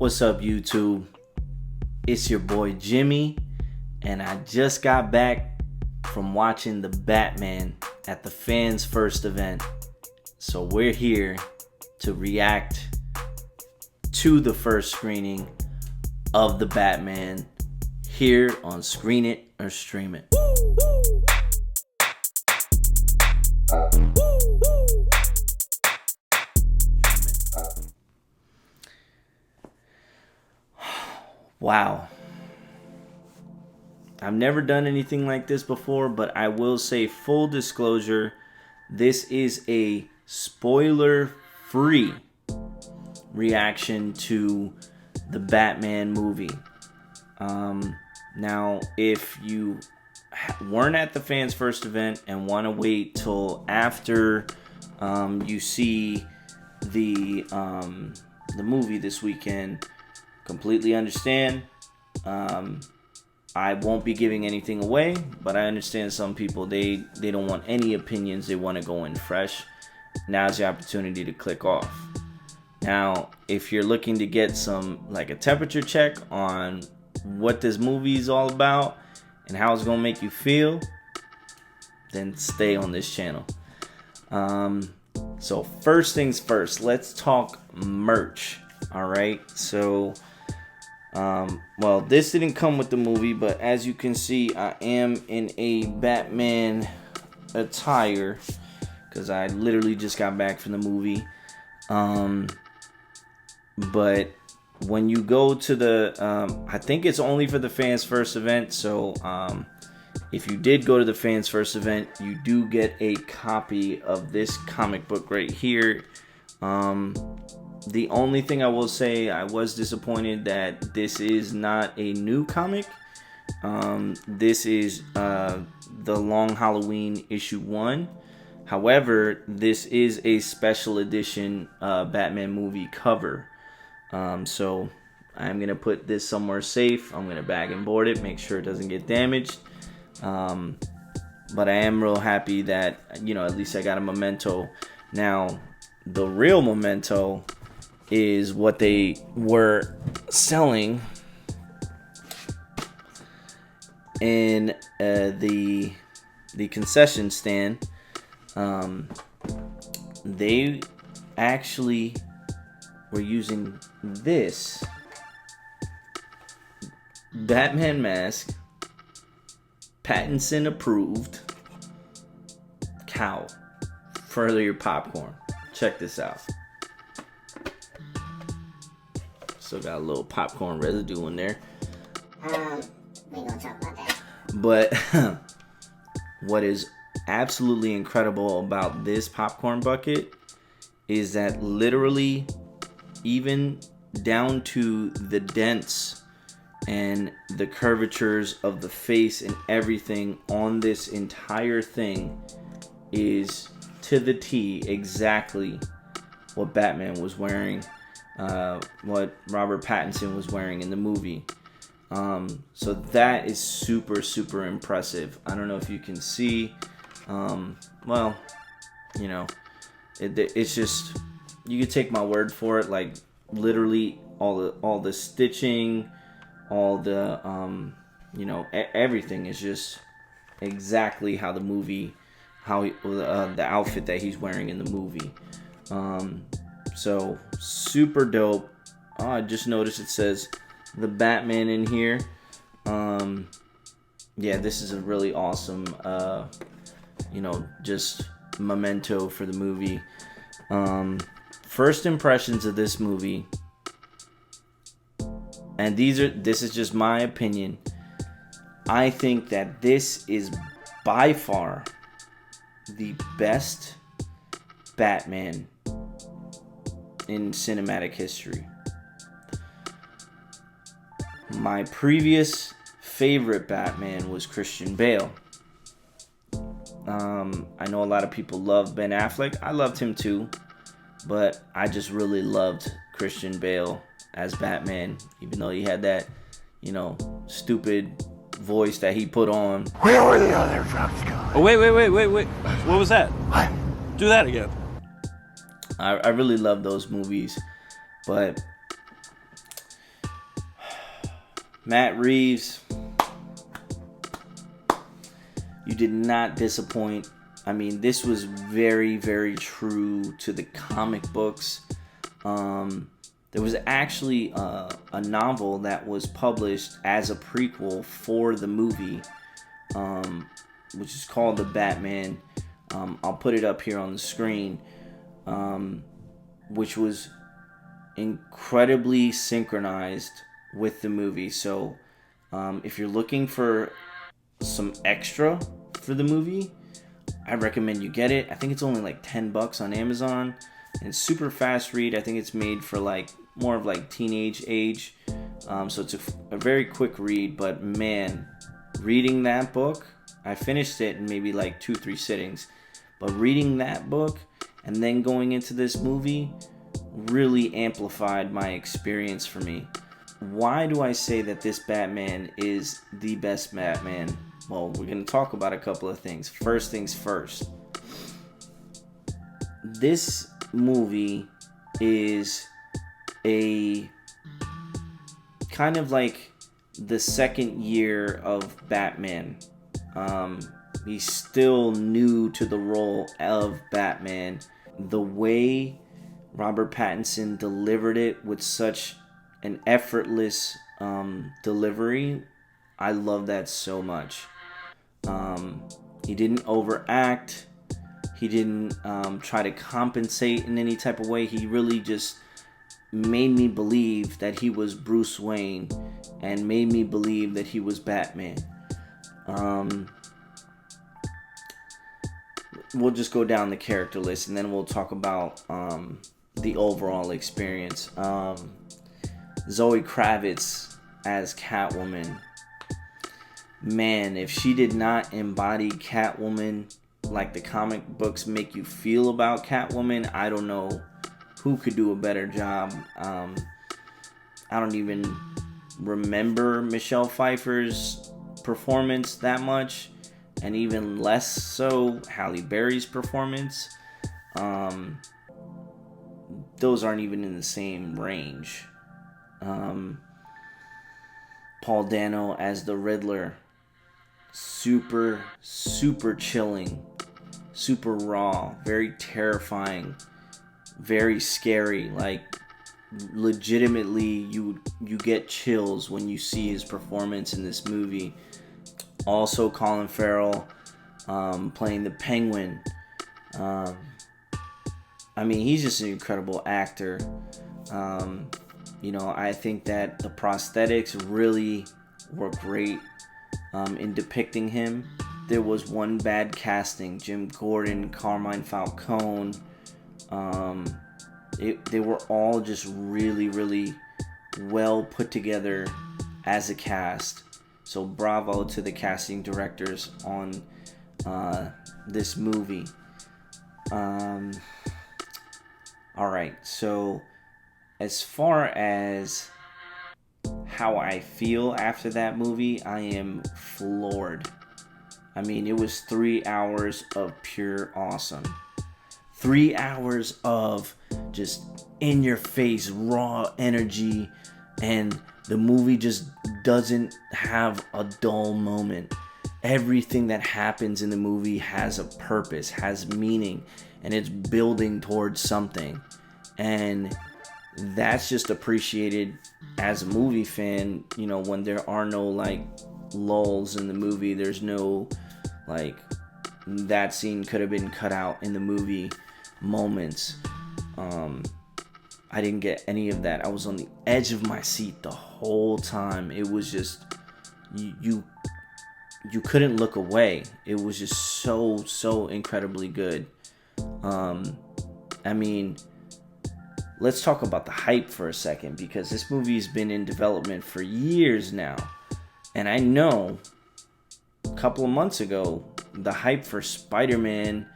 What's up, YouTube? It's your boy Jimmy, and I just got back from watching The Batman at the Fans First event. So we're here to react to the first screening of The Batman here on Screen It or Stream It. Wow. I've never done anything like this before, but I will say, full disclosure, this is a spoiler-free reaction to the Batman movie. Now, if you weren't at the Fans First event and want to wait till after you see the movie this weekend, completely understand. I won't be giving anything away, but I understand some people, they don't want any opinions. They want to go in fresh. Now's the opportunity to click off. Now, if you're looking to get some, like, a temperature check on what this movie is all about and how it's going to make you feel, then stay on this channel. So first things first, let's talk merch. All right, so well, this didn't come with the movie, but as you can see, I am in a Batman attire because I literally just got back from the movie. But when you go to the I think it's only for the Fans First event, so if you did go to the Fans First event, you do get a copy of this comic book right here. The only thing I will say, I was disappointed that this is not a new comic. This is the Long Halloween issue 1. However, this is a special edition Batman movie cover. So I'm going to put this somewhere safe. I'm going to bag and board it, make sure it doesn't get damaged. But I am real happy that, you know, at least I got a memento. Now, the real memento is what they were selling in the concession stand. They actually were using this Batman mask, Pattinson approved cowl for your popcorn. Check this out. Still got a little popcorn residue in there. We ain't gonna talk about that. But what is absolutely incredible about this popcorn bucket is that literally, even down to the dents and the curvatures of the face and everything on this entire thing is to the T exactly what Batman was wearing, what Robert Pattinson was wearing in the movie. So that is super, super impressive. I don't know if you can see. Well, you know, it's just, you can take my word for it. Like, literally all the stitching, all the you know, everything is just exactly how the movie, the outfit that he's wearing in the movie. So super dope. Oh, I just noticed it says the Batman in here. Yeah, this is a really awesome you know, just memento for the movie. First impressions of this movie, and this is just my opinion. I think that this is by far the best Batman in cinematic history. My previous favorite Batman was Christian Bale. I know a lot of people love Ben Affleck. I loved him too, but I just really loved Christian Bale as Batman, even though he had that, you know, stupid voice that he put on. Where were the other drugs going? Oh, wait. What was that? What? Do that again. I really love those movies, but Matt Reeves, you did not disappoint. I mean, this was very, very true to the comic books. There was actually a novel that was published as a prequel for the movie, which is called The Batman. I'll put it up here on the screen, which was incredibly synchronized with the movie. So if you're looking for some extra for the movie, I recommend you get it. I think it's only like $10 on Amazon, and it's super fast read. I think it's made for like more of like teenage age, so it's a very quick read. But man, reading that book, I finished it in maybe like 2-3 sittings, but reading that book and then going into this movie really amplified my experience for me. Why do I say that this Batman is the best Batman? Well, we're going to talk about a couple of things. First things first. This movie is a kind of like the second year of Batman. He's still new to the role of Batman. The way Robert Pattinson delivered it with such an effortless delivery, I love that so much. He didn't overact. He didn't try to compensate in any type of way. He really just made me believe that he was Bruce Wayne and made me believe that he was Batman. We'll just go down the character list and then we'll talk about the overall experience. Zoe Kravitz as Catwoman. Man, if she did not embody Catwoman like the comic books make you feel about Catwoman, I don't know who could do a better job. I don't even remember Michelle Pfeiffer's performance that much, and even less so Halle Berry's performance. Those aren't even in the same range. Paul Dano as the Riddler. Super chilling. Super raw. Very terrifying. Very scary. Like, legitimately, you get chills when you see his performance in this movie. Also, Colin Farrell playing the Penguin. I mean, he's just an incredible actor. I think that the prosthetics really were great in depicting him. There was one bad casting. Jim Gordon, Carmine Falcone. They were all just really, really well put together as a cast. So bravo to the casting directors on this movie. Alright, so as far as how I feel after that movie, I am floored. I mean, it was 3 hours of pure awesome. 3 hours of just in-your-face, raw energy, and the movie just doesn't have a dull moment. Everything that happens in the movie has a purpose, has meaning, and it's building towards something. And that's just appreciated as a movie fan, when there are no lulls in the movie. There's no that scene could have been cut out in the movie moments. I didn't get any of that. I was on the edge of my seat the whole time. It was just you couldn't look away. It was just so incredibly good. I mean, let's talk about the hype for a second, because this movie's been in development for years now. And I know a couple of months ago, the hype for Spider-Man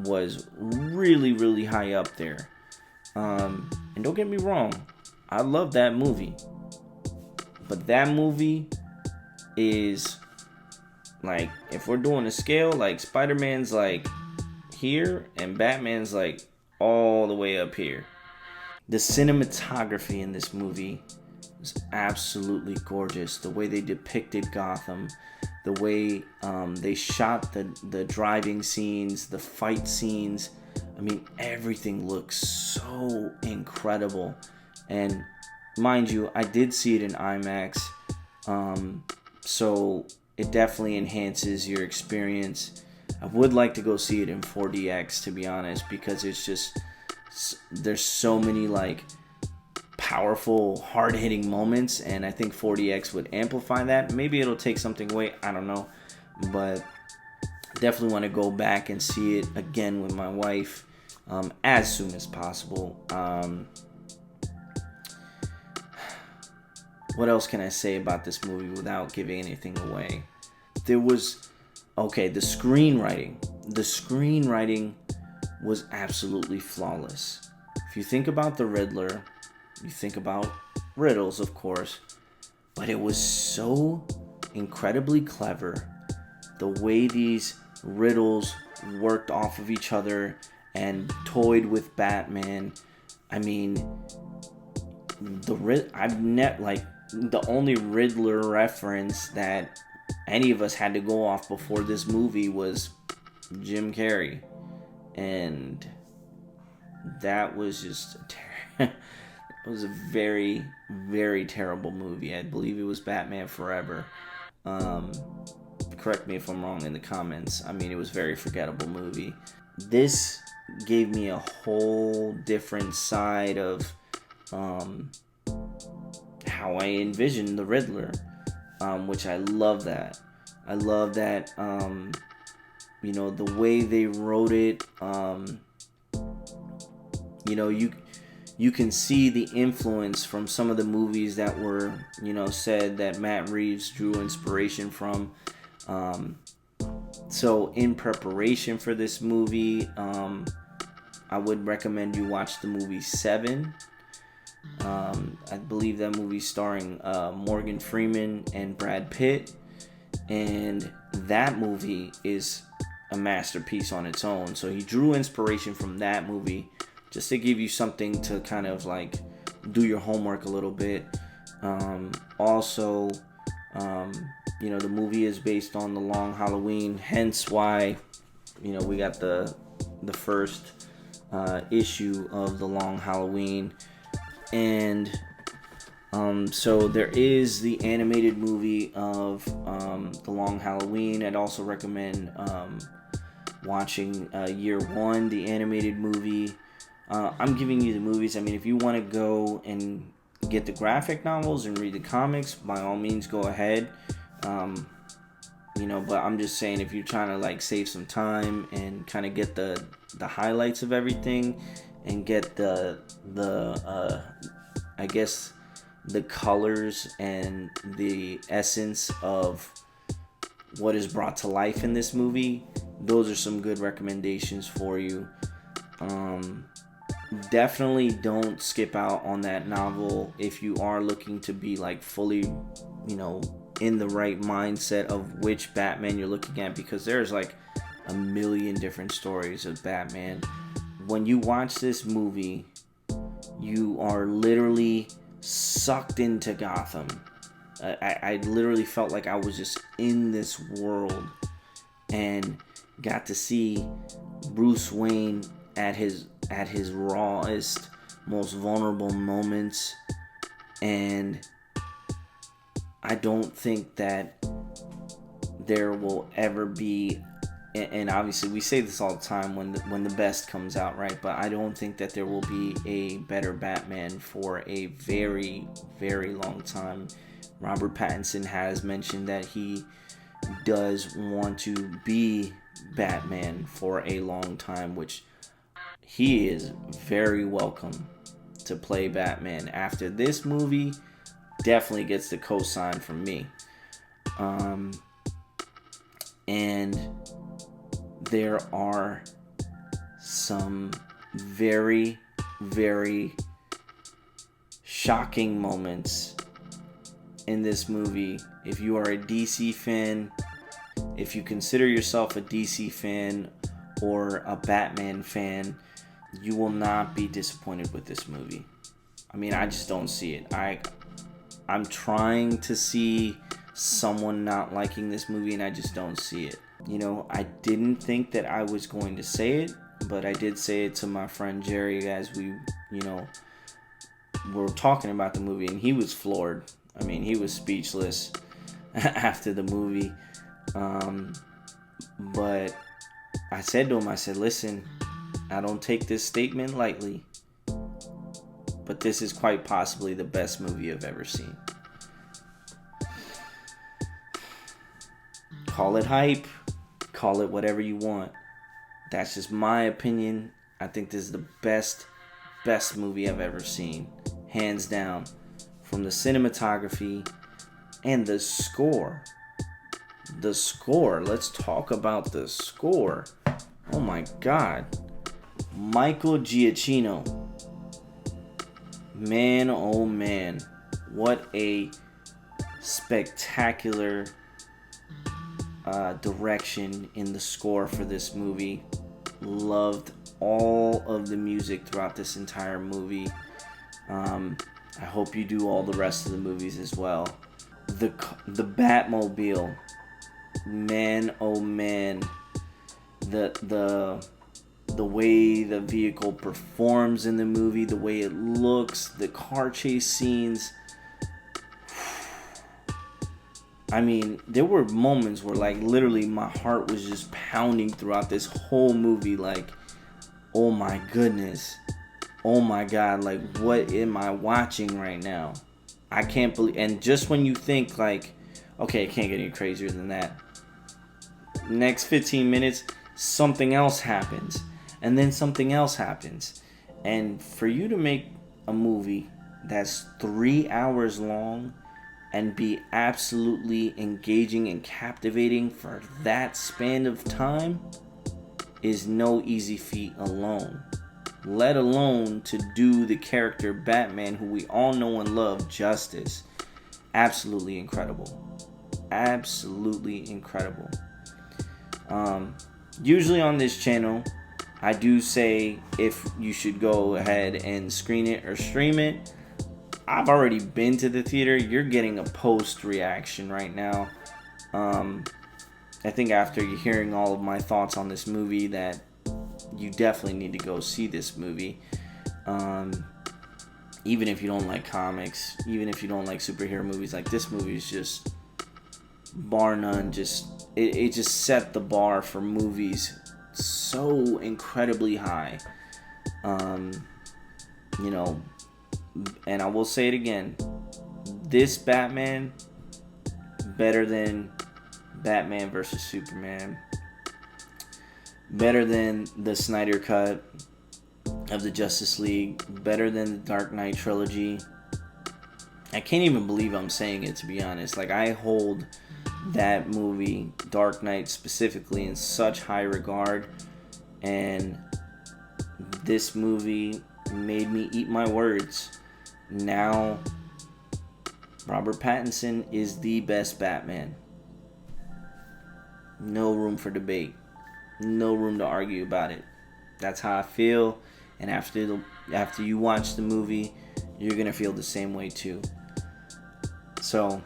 was really, really high up there. And don't get me wrong, I love that movie. But that movie is, if we're doing a scale, Spider-Man's here and Batman's all the way up here. The cinematography in this movie was absolutely gorgeous. The way they depicted Gotham, the way they shot the driving scenes, the fight scenes. I mean, everything looks so incredible. And mind you, I did see it in IMAX, so it definitely enhances your experience. I would like to go see it in 4DX, to be honest, because it's just, there's so many like powerful, hard-hitting moments, and I think 4DX would amplify that. Maybe it'll take something away, I don't know, but definitely want to go back and see it again with my wife as soon as possible. What else can I say about this movie without giving anything away? There was, okay, the screenwriting. The screenwriting was absolutely flawless. If you think about the Riddler, you think about riddles, of course, but it was so incredibly clever. The way these riddles worked off of each other and toyed with Batman. I mean, the only Riddler reference that any of us had to go off before this movie was Jim Carrey, and that was just it was a very, very terrible movie. I believe it was Batman Forever. Correct me if I'm wrong in the comments. I mean, it was a very forgettable movie. This gave me a whole different side of how I envisioned the Riddler, which I love that. I love that, the way they wrote it, you can see the influence from some of the movies that were, said that Matt Reeves drew inspiration from. So in preparation for this movie, I would recommend you watch the movie Seven. I believe that movie starring Morgan Freeman and Brad Pitt, and that movie is a masterpiece on its own. So he drew inspiration from that movie just to give you something to kind of like do your homework a little bit. Also, the movie is based on The Long Halloween, hence why we got the first issue of The Long Halloween. And so there is the animated movie of The Long Halloween. I'd also recommend watching Year One, the animated movie. I'm giving you the movies. I mean, if you want to go and get the graphic novels and read the comics, by all means go ahead. But I'm just saying, if you're trying to like save some time and kind of get the highlights of everything and get the colors and the essence of what is brought to life in this movie, those are some good recommendations for you. Definitely don't skip out on that novel if you are looking to be like fully, in the right mindset of which Batman you're looking at, because there's like a million different stories of Batman. When you watch this movie, you are literally sucked into Gotham. I literally felt like I was just in this world and got to see Bruce Wayne at his rawest, most vulnerable moments. And I don't think that there will ever be, and obviously we say this all the time when the best comes out, right? But I don't think that there will be a better Batman for a very, very long time. Robert Pattinson has mentioned that he does want to be Batman for a long time, which he is very welcome to play Batman. After this movie, definitely gets the cosign from me. And there are some very, very shocking moments in this movie. If you are a DC fan, if you consider yourself a DC fan or a Batman fan, you will not be disappointed with this movie. I mean, I just don't see it. I'm trying to see someone not liking this movie, and I just don't see it. You know, I didn't think that I was going to say it, but I did say it to my friend Jerry as we, you know, were talking about the movie, and he was floored. I mean, he was speechless after the movie. But I said to him, I said, listen, I don't take this statement lightly, but this is quite possibly the best movie I've ever seen. Call it hype, call it whatever you want. That's just my opinion. I think this is the best movie I've ever seen. Hands down. From the cinematography and the score. The score. Let's talk about the score. Oh my God. Michael Giacchino. Man, oh man. What a spectacular direction in the score for this movie. Loved all of the music throughout this entire movie. I hope you do all the rest of the movies as well. The Batmobile, man, oh man, the way the vehicle performs in the movie, the way it looks, the car chase scenes. I mean, there were moments where, like, literally my heart was just pounding throughout this whole movie. Like, oh my goodness. Oh my God, like, what am I watching right now? I can't believe. And just when you think, like, okay, it can't get any crazier than that, next 15 minutes, something else happens. And then something else happens. And for you to make a movie that's 3 hours long and be absolutely engaging and captivating for that span of time is no easy feat alone. Let alone to do the character Batman, who we all know and love, justice. Absolutely incredible. Absolutely incredible. Usually on this channel, I do say if you should go ahead and screen it or stream it. I've already been to the theater. You're getting a post reaction right now. I think after you're hearing all of my thoughts on this movie, that you definitely need to go see this movie. Even if you don't like comics, even if you don't like superhero movies, like, this movie is just, bar none, just it just set the bar for movies so incredibly high. You know, and I will say it again, this Batman better than Batman vs Superman, better than the Snyder Cut of the Justice League, better than the Dark Knight trilogy. I can't even believe I'm saying it, to be honest. Like, I hold that movie, Dark Knight specifically, in such high regard, and this movie made me eat my words. Now, Robert Pattinson is the best Batman. No room for debate. No room to argue about it. That's how I feel. And after you watch the movie, you're going to feel the same way too. So,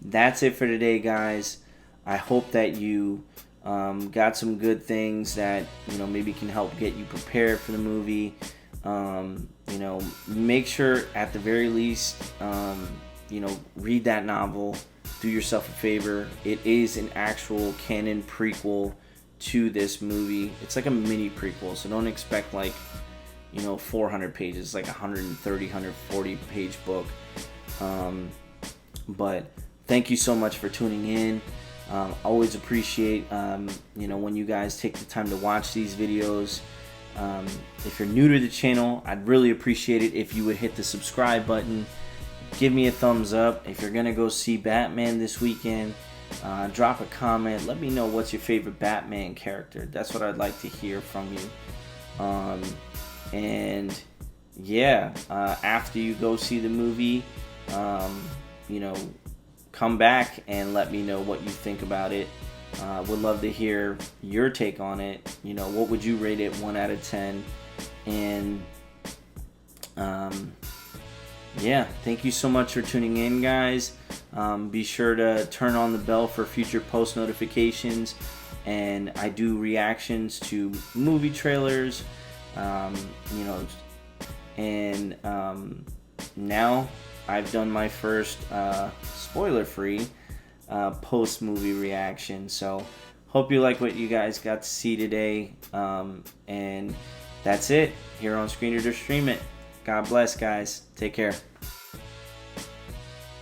that's it for today, guys. I hope that you got some good things that, you know, maybe can help get you prepared for the movie. You know, make sure at the very least, you know, read that novel. Do yourself a favor. It is an actual canon prequel to this movie. It's like a mini prequel, so don't expect, like, you know, 400 pages, like 130, 140 page book. But thank you so much for tuning in. Always appreciate, you know, when you guys take the time to watch these videos. If you're new to the channel, I'd really appreciate it if you would hit the subscribe button. Give me a thumbs up. If you're going to go see Batman this weekend, drop a comment. Let me know what's your favorite Batman character. That's what I'd like to hear from you. And yeah, after you go see the movie, you know, come back and let me know what you think about it. Would love to hear your take on it. You know, what would you rate it 1 out of 10? And yeah, thank you so much for tuning in, guys. Be sure to turn on the bell for future post notifications. And I do reactions to movie trailers, and now I've done my first spoiler-free post-movie reaction. So hope you like what you guys got to see today. And that's it here on Screener to Stream It. God bless, guys. Take care.